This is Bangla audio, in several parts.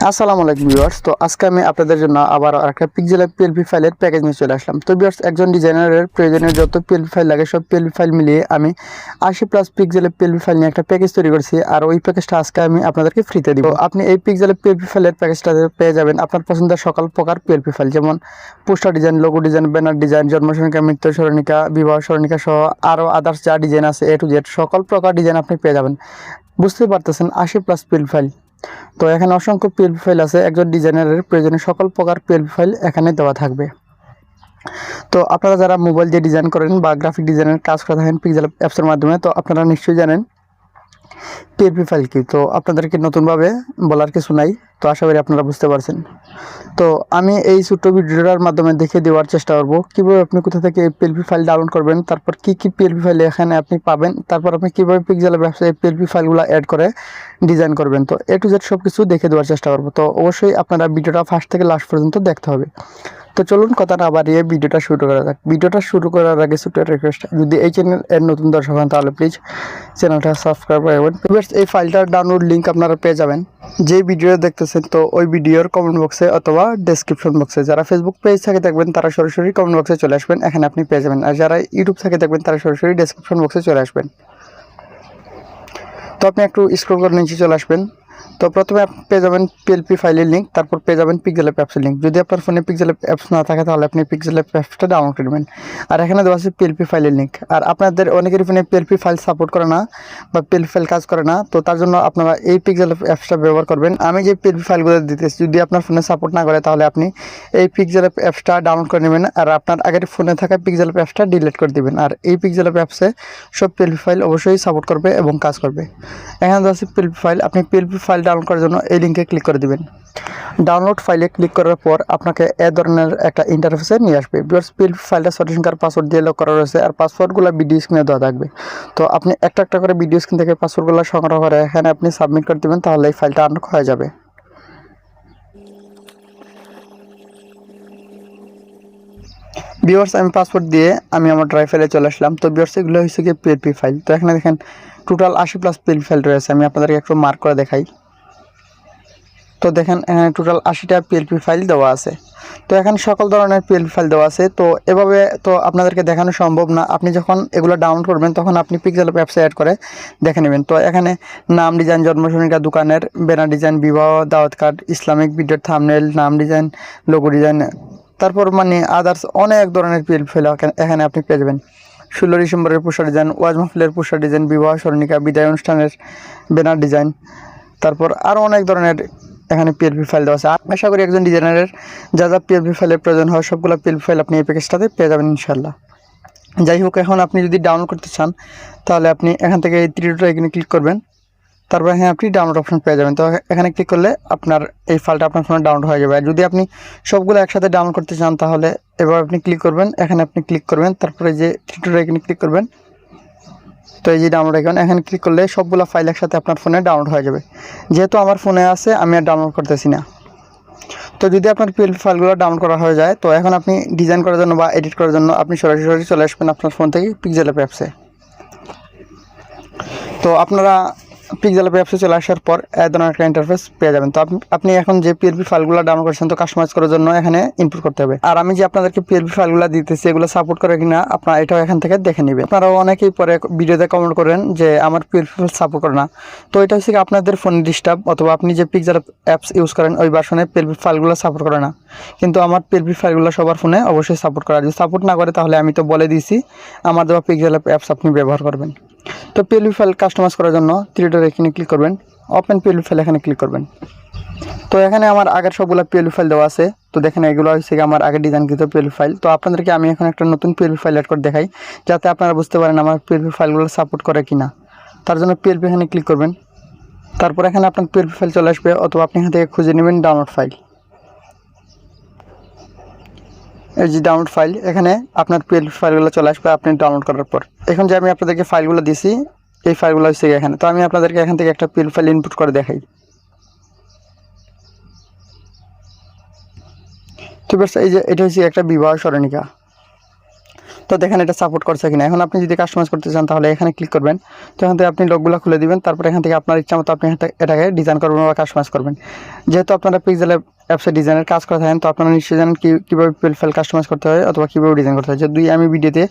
আসসালামু আলাইকুম ভিউয়ার্স। তো আজকে আমি আপনাদের জন্য আবার একটা পিক্সেল পিএলপি ফাইলের প্যাকেজ নিয়ে চলে আসলাম। তো ভিউয়ার্স, একজন ডিজাইনারের প্রয়োজনীয় যত পিএলপি ফাইল লাগে সব পিএলপি ফাইল মিলিয়ে আমি 80+ পিক্সেল পিএলপি ফাইল নিয়ে একটা প্যাকেজ তৈরি করেছি, আর ওই প্যাকেজটা আজকে আমি আপনাদেরকে ফ্রিতে দিব। আপনি এই পিক্সেল পিএলপি ফাইলের প্যাকেজটাতে পেয়ে যাবেন আপনার পছন্দের সকল প্রকার পিএলপি ফাইল, যেমন poster design, logo design, banner design, জন্ম সরণিকা, মৃত্যু সরণিকা, বিবাহ সরণিকা সহ আরও আদার্স যা ডিজাইন আছে A to Z সকল প্রকার ডিজাইন আপনি পেয়ে যাবেন। বুঝতে পারতেছেন, 80+ পিএলপি ফাইল। তো এখানে অসংখ্য পিএলপি ফাইল আছে, একজন ডিজাইনারের প্রয়োজনীয় সকল প্রকার পিএলপি ফাইল এখানে দেওয়া থাকবে। তো আপনারা যারা মোবাইল দিয়ে ডিজাইন করেন বা গ্রাফিক ডিজাইনের কাজ করে থাকেন পিক্সেল অ্যাপসের মাধ্যমে, তো আপনারা নিশ্চয়ই জানেন পিএলপি ফাইল কি। তো আপনাদেরকে নতুনভাবে বলার কিছু নাই, তো আশা করি আপনারা বুঝতে পারছেন। তো আমি এই ছোট্ট ভিডিওটার মাধ্যমে দেখে দেওয়ার চেষ্টা করব কীভাবে আপনি কোথা থেকে এই পিএলপি ফাইল ডাউনলোড করবেন, তারপর কী কী পিএলপি ফাইল এখানে আপনি পাবেন, তারপর আপনি কীভাবে পিক্সেলের ব্যবসায় পিএলপি ফাইলগুলো অ্যাড করে ডিজাইন করবেন। তো A to Z সব কিছু দেখে দেওয়ার চেষ্টা করব। তো অবশ্যই আপনারা ভিডিওটা ফার্স্ট থেকে লাস্ট পর্যন্ত দেখতে হবে। তো চলুন কথা না বাড়িয়ে ভিডিওটা শুরু করা যাক। ভিডিওটা শুরু করার আগে ছোট্ট রিকোয়েস্ট, যদি এই চ্যানেল এর নতুন দর্শক হন তাহলে প্লিজ চ্যানেলটা সাবস্ক্রাইব করবেন। এই ফাইলটার ডাউনলোড লিঙ্ক আপনারা পেয়ে যাবেন যে ভিডিও দেখতেছেন, তো ওই ভিডিওর কমেন্ট বক্সে অথবা ডেসক্রিপশন বক্সে। যারা ফেসবুক পেজ থেকে দেখবেন তারা সরাসরি কমেন্ট বক্সে চলে আসবেন, এখানে আপনি পেয়ে যাবেন। আর যারা ইউটিউব থেকে দেখবেন তারা সরাসরি ডেসক্রিপশন বক্সে চলে আসবেন। তো আপনি একটু স্ক্রল করে নিচে চলে আসবেন। তো প্রথমে আপনি পেয়ে যাবেন পিএলপি ফাইলের লিঙ্ক, তারপর পেয়ে যাবেন পিক্সেল অ্যাপসের লিঙ্ক। যদি আপনার ফোনে পিক্সেল অ্যাপস না থাকে তাহলে আপনি পিক্সেল অ্যাপসটা ডাউনলোড করে নেবেন। আর এখানে দেওয়া আছে পিএলপি ফাইলের লিঙ্ক। আর আপনাদের অনেকেরই ফোনে পিএলপি ফাইল সাপোর্ট করে না বা পিএলপি ফাইল কাজ করে না, তো তার জন্য আপনারা এই পিক্সেল অ্যাপসটা ব্যবহার করবেন। আমি যে পিএলপি ফাইলগুলো দিতেছি যদি আপনার ফোনে সাপোর্ট না করে তাহলে আপনি এই পিক্সেল অ্যাপসটা ডাউনলোড করে নেবেন, আর আপনার আগের ফোনে থাকা পিক্সেল অ্যাপসটা ডিলিট করে দেবেন। আর এই পিক্সেল অ্যাপসে সব পিএলপি ফাইল অবশ্যই সাপোর্ট করবে এবং কাজ করবে। এখানে দেওয়া আছে পিএলপি ফাইল। আপনি পিএলপি ফাইল ডাউনলোড করার জন্য এই লিঙ্কে ক্লিক করে দিবেন। ডাউনলোড ফাইলে ক্লিক করার পর আপনাকে এ ধরনের একটা ইন্টারফেসে নিয়ে আসবে। পিএলপি ফাইলটা সঠিক পাসওয়ার্ড দিয়ে লক করা রয়েছে, আর পাসওয়ার্ডগুলো ভিডিও স্ক্রিনে দেওয়া থাকবে। তো আপনি একটা একটা করে ভিডিও স্ক্রিন থেকে পাসওয়ার্ডগুলো সংগ্রহ করে এখানে আপনি সাবমিট করে দেবেন, তাহলে এই ফাইলটা আনলক হয়ে যাবে। ভিউয়ার্স, আমি পাসওয়ার্ড দিয়ে আমি আমার ড্রাইভ ফাইলে চলে আসলাম। তো ভিউয়ার্স, এগুলো হচ্ছে কি পিএলপি ফাইল। তো এখানে দেখেন টোটাল 80+ পিএলপি ফাইল রয়েছে। আমি আপনাদেরকে একটু মার্ক করে দেখাই। তো দেখেন এখানে টোটাল 80টা পিএলপি ফাইল দেওয়া আছে। তো এখানে সকল ধরনের পিএলপি ফাইল দেওয়া আছে। তো এভাবে তো আপনাদেরকে দেখানো সম্ভব না। আপনি যখন এগুলো ডাউনলোড করবেন তখন আপনি পিক্সেল অ্যাপসে অ্যাড করে দেখে নেবেন। তো এখানে নাম ডিজাইন, জন্ম সরণিকা, দোকানের ব্যানার ডিজাইন, বিবাহ দাওয়াত কার্ড, ইসলামিক ভিডিওর থাম্বনেল, নাম ডিজাইন, লোগো ডিজাইন, তারপর মানে আদার্স অনেক ধরনের পিএলপি ফাইল এখানে আপনি পেয়ে যাবেন। 16 ডিসেম্বরের পোস্টার ডিজাইন, ওয়াজ মাহফিলের পোস্টার ডিজাইন, বিবাহ সরণিকা, বিদায় অনুষ্ঠানের ব্যানার ডিজাইন, তারপর আরও অনেক ধরনের এখানে পিএলপি ফাইল দেওয়া আছে। আশা করি একজন ডিজাইনারের যা যা পিএলপি ফাইলের প্রয়োজন হয় সবগুলো পিএলপি ফাইল আপনি এই প্যাকেজটাতে পেয়ে যাবেন ইনশাল্লাহ। যাই হোক, এখন আপনি যদি ডাউনলোড করতে চান তাহলে আপনি এখান থেকে এই 3 ডট এখানে ক্লিক করবেন, তারপর এখানে আপনি ডাউনলোড অপশন পেয়ে যাবেন। তো এখানে ক্লিক করলে আপনার এই ফাইলটা আপনার ফোনে ডাউনলোড হয়ে যাবে। আর যদি আপনি সবগুলো একসাথে ডাউনলোড করতে চান তাহলে এবার আপনি ক্লিক করবেন, এখানে আপনি ক্লিক করবেন, তারপরে যে 3 ডট এখানে ক্লিক করবেন। তো এই যে ডাউনলোড এখানে ক্লিক করলে সবগুলো ফাইল একসাথে আপনার ফোনে ডাউনলোড হয়ে যাবে। যেহেতু আমার ফোনে আছে আমি আর ডাউনলোড করতেছি না। তো যদি আপনার পিএলপি ফাইলগুলো ডাউনলোড করা হয়ে যায়, তো এখন আপনি ডিজাইন করার জন্য বা এডিট করার জন্য আপনি সরাসরি চলে আসবেন আপনার ফোন থেকে পিক্সেল অ্যাপসে। তো আপনারা পিক্সেল অ্যাপসে চলে আসার পর এই ধরনের একটা ইন্টারফেস পেয়ে যাবেন। তো আপনি এখন যে পিএলপি ফাইলগুলো ডাউনলোড করছেন তো কাস্টমাইজ করার জন্য এখানে ইনপুট করতে হবে। আর আমি যে আপনাদেরকে পিএলপি ফাইলগুলো দিতেছি এগুলো সাপোর্ট করে কিনা আপনারা এটাও এখান থেকে দেখে নেবেন। আপনারাও অনেকেই পরে ভিডিওতে কমেন্ট করেন যে আমার পিএলপি ফাইল সাপোর্ট করে না। তো এটা হচ্ছে আপনাদের ফোন ডিস্টার্ব, অথবা আপনি যে পিক্সেল অ্যাপস ইউজ করেন ওই ভার্সনে পিএলপি ফাইলগুলো সাপোর্ট করে না। কিন্তু আমার পিএলপি ফাইলগুলো সবার ফোনে অবশ্যই সাপোর্ট করা। যদি সাপোর্ট না করে তাহলে আমি তো বলে দিয়েছি আমার দেওয়া পিক্সেল অ্যাপস আপনি ব্যবহার করবেন। তো পিএলপি ফাইল কাস্টমাইজ করার জন্য 3 ডট এখানে ক্লিক করবেন, ওপেন পিএলপি ফাইল এখানে ক্লিক করবেন। তো এখানে আমার আগের সবগুলো পিএলপি ফাইল দেওয়া আছে। তো দেখেন এগুলো হচ্ছে আমার আগের ডিজাইনকৃত পিএলপি ফাইল। তো আপনাদেরকে আমি এখন একটা নতুন পিএলপি ফাইল অ্যাড করে দেখাই যাতে আপনারা বুঝতে পারেন আমার পিএলপি ফাইলগুলো সাপোর্ট করে কিনা। তার জন্য পিএলপি এখানে ক্লিক করবেন, তারপর এখানে আপনার পিএলপি ফাইল চলে আসবে, অথবা আপনি এখান থেকে খুঁজে নেবেন ডাউনলোড ফাইল। এই যে ডাউনলোড ফাইল, এখানে আপনার পিএলপি ফাইলগুলো চলে আসবে আপনি ডাউনলোড করার পর। এখন যে আমি আপনাদেরকে ফাইলগুলো দিয়েছি এই ফাইলগুলো হচ্ছে এখানে। তো আমি আপনাদেরকে এখান থেকে একটা পিএলপি ফাইল ইনপুট করে দেখাই। তো এই যে এটা হচ্ছে একটা বিবাহ সরণিকা। তো দেখেন এটা সাপোর্ট করছে কিনা। এখন আপনি যদি কাস্টমাইজ করতে চান তাহলে এখানে ক্লিক করবেন। তো এখান থেকে আপনি লোকগুলো খুলে দিবেন, তারপর এখান থেকে আপনার ইচ্ছা মতো আপনি এটাকে ডিজাইন করবেন বা কাস্টমাইজ করবেন। যেহেতু আপনারা পিক্সেল অ্যাপসে ডিজাইনের কাজ করে থাকেন, তো আপনারা নিশ্চয়ই জানেন কীভাবে প্রোফাইল কাস্টমাইজ করতে হয় অথবা কীভাবে ডিজাইন করতে হয়। যদি আমি ভিডিওতে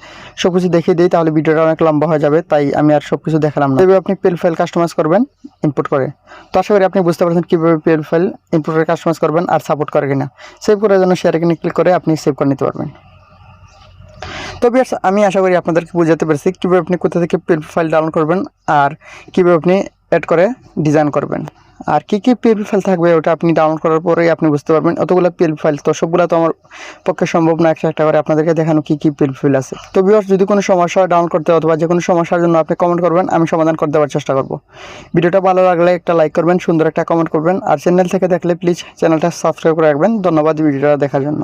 সব কিছু দেখিয়ে দিই তাহলে ভিডিওটা অনেক লম্বা হয়ে যাবে, তাই আমি আর সব কিছু দেখালাম না। এভাবে আপনি প্রোফাইল কাস্টমাইজ করবেন ইনপুট করে। তো আশা করি আপনি বুঝতে পারছেন কীভাবে প্রোফাইল ইনপুট করে কাস্টমাইজ করবেন আর সাপোর্ট করে কিনা। সেভ করার জন্য শেয়ার এখানে ক্লিক করে আপনি সেভ করে নিতে পারবেন। তো ভিউয়ার্স, আমি আশা করি আপনাদেরকে বুঝাতে পেরেছি কীভাবে আপনি কোথা থেকে পিএলপি ফাইল ডাউনলোড করবেন আর কীভাবে আপনি অ্যাড করে ডিজাইন করবেন। আর কী কী পিএলপি ফাইল থাকবে ওটা আপনি ডাউনলোড করার পরেই আপনি বুঝতে পারবেন। অতগুলো পিএলপি ফাইল তো সবগুলো তো আমার পক্ষে সম্ভব না একটা একটা করে আপনাদেরকে দেখানো কী কী পিএলপি ফাইল আছে। তো ভিউয়ার্স, যদি কোনো সমস্যা ডাউনলোড করতে অথবা যে কোনো সমস্যার জন্য আপনি কমেন্ট করবেন, আমি সমাধান করে দেওয়ার চেষ্টা করব। ভিডিওটা ভালো লাগলে একটা লাইক করবেন, সুন্দর একটা কমেন্ট করবেন, আর চ্যানেল থেকে দেখলে প্লিজ চ্যানেলটা সাবস্ক্রাইব করে রাখবেন। ধন্যবাদ ভিডিওটা দেখার জন্য।